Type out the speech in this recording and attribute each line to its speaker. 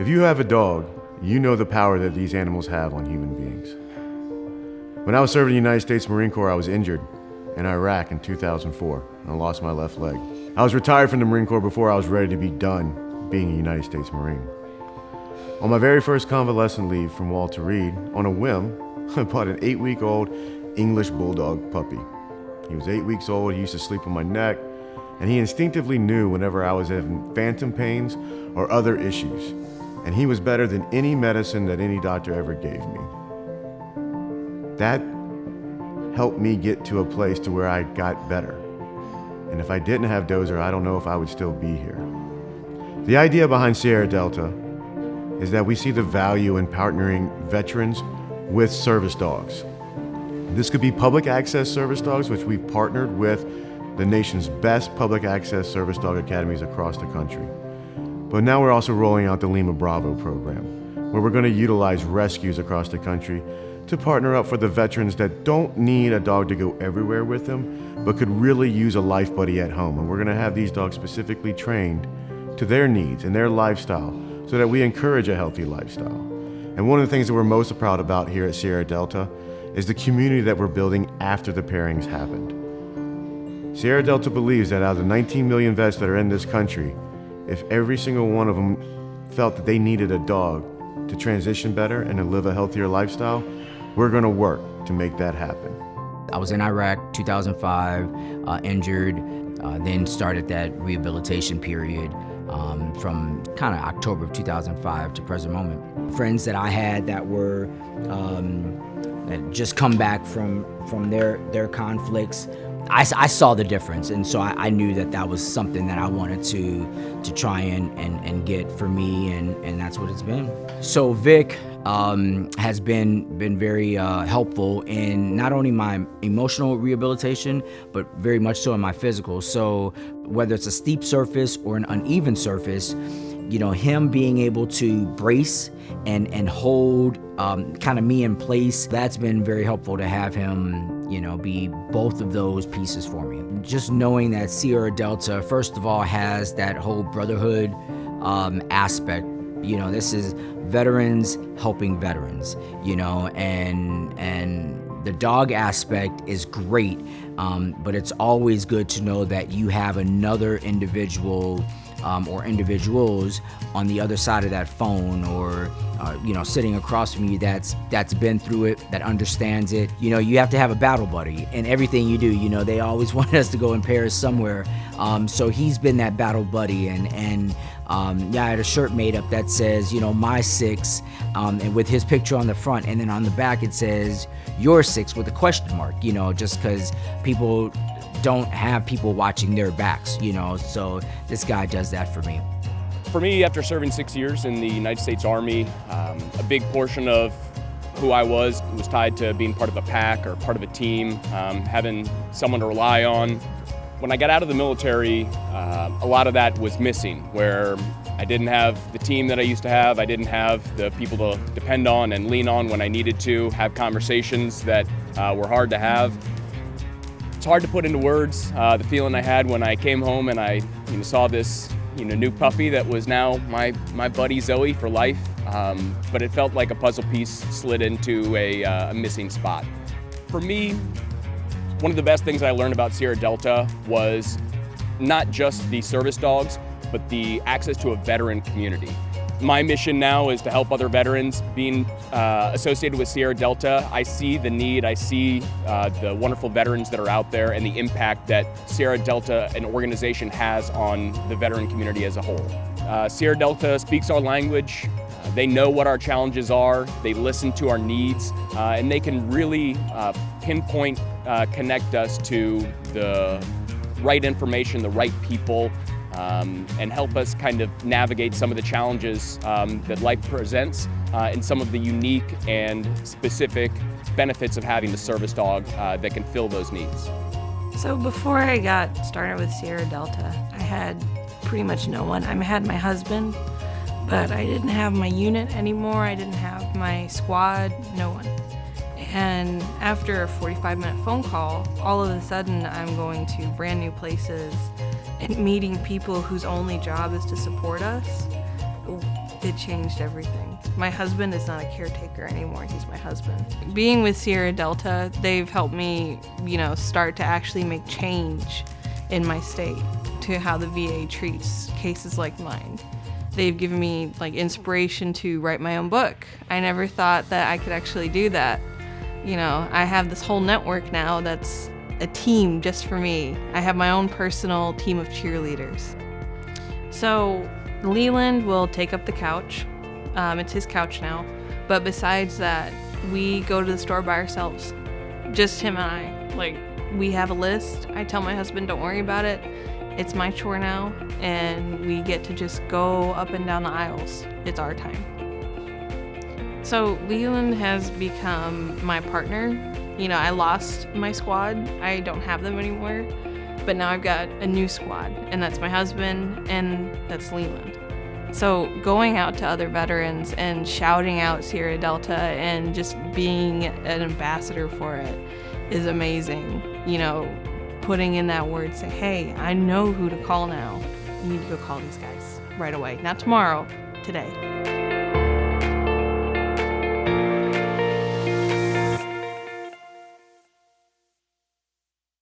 Speaker 1: If you have a dog, you know the power that these animals have on human beings. When I was serving in the United States Marine Corps, I was injured in Iraq in 2004, and I lost my left leg. I was retired from the Marine Corps before I was ready to be done being a United States Marine. On my very first convalescent leave from Walter Reed, on a whim, I bought an 8-week-old English Bulldog puppy. He was 8 weeks old, he used to sleep on my neck, and he instinctively knew whenever I was having phantom pains or other issues. And he was better than any medicine that any doctor ever gave me. That helped me get to a place to where I got better. And if I didn't have Dozer, I don't know if I would still be here. The idea behind Sierra Delta is that we see the value in partnering veterans with service dogs. This could be public access service dogs, which we've partnered with the nation's best public access service dog academies across the country. But now we're also rolling out the Lima Bravo program, where we're going to utilize rescues across the country to partner up for the veterans that don't need a dog to go everywhere with them, but could really use a life buddy at home. And we're going to have these dogs specifically trained to their needs and their lifestyle so that we encourage a healthy lifestyle. And one of the things that we're most proud about here at Sierra Delta is the community that we're building after the pairings happened. Sierra Delta believes that out of the 19 million vets that are in this country, if every single one of them felt that they needed a dog to transition better and to live a healthier lifestyle, we're going to work to make that happen.
Speaker 2: I was in Iraq 2005, injured, then started that rehabilitation period from kind of October of 2005 to present moment. Friends that I had that were that just come back from their conflicts, I saw the difference, and so I knew that was something that I wanted to try and get for me, and that's what it's been. So Vic has been very helpful in not only my emotional rehabilitation, but very much so in my physical. So whether it's a steep surface or an uneven surface, you know, him being able to brace and hold kind of me in place, that's been very helpful to have him, you know, be both of those pieces for me. Just knowing that Sierra Delta, first of all, has that whole brotherhood aspect. You know, this is veterans helping veterans, you know, and the dog aspect is great, but it's always good to know that you have another individual or individuals on the other side of that phone, or you know, sitting across from you that's been through it, that understands it. You know, you have to have a battle buddy in everything you do. You know, they always want us to go in pairs somewhere, so he's been that battle buddy, and yeah, I had a shirt made up that says, you know, my 6, and with his picture on the front, and then on the back it says your 6 with a question mark, you know, just because people don't have people watching their backs, you know, so this guy does that for me.
Speaker 3: For me, after serving 6 years in the United States Army, a big portion of who I was tied to being part of a pack or part of a team, having someone to rely on. When I got out of the military, a lot of that was missing, where I didn't have the team that I used to have. I didn't have the people to depend on and lean on when I needed to, have conversations that were hard to have. It's hard to put into words the feeling I had when I came home and I saw this new puppy that was now my buddy Zoe for life, but it felt like a puzzle piece slid into a missing spot. For me, one of the best things I learned about Sierra Delta was not just the service dogs, but the access to a veteran community. My mission now is to help other veterans. Being associated with Sierra Delta, I see the need, I see the wonderful veterans that are out there and the impact that Sierra Delta, an organization, has on the veteran community as a whole. Sierra Delta speaks our language. They know what our challenges are, they listen to our needs, and they can really pinpoint, connect us to the right information, the right people, and help us kind of navigate some of the challenges that life presents, and some of the unique and specific benefits of having the service dog that can fill those needs.
Speaker 4: So before I got started with Sierra Delta, I had pretty much no one. I had my husband, but I didn't have my unit anymore. I didn't have my squad, no one. And after a 45-minute phone call, all of a sudden I'm going to brand new places and meeting people whose only job is to support us. it changed everything. My husband is not a caretaker anymore, he's my husband. Being with Sierra Delta, they've helped me, start to actually make change in my state to how the VA treats cases like mine. They've given me inspiration to write my own book. I never thought that I could actually do that. I have this whole network now that's a team just for me. I have my own personal team of cheerleaders. So Leland will take up the couch. It's his couch now. But besides that, we go to the store by ourselves. Just him and I. We have a list. I tell my husband, don't worry about it. It's my chore now, and we get to just go up and down the aisles. It's our time. So Leland has become my partner. I lost my squad. I don't have them anymore. But now I've got a new squad, and that's my husband, and that's Leland. So going out to other veterans and shouting out Sierra Delta and just being an ambassador for it is amazing. Putting in that word, say, hey, I know who to call now. You need to go call these guys right away. Not tomorrow, today.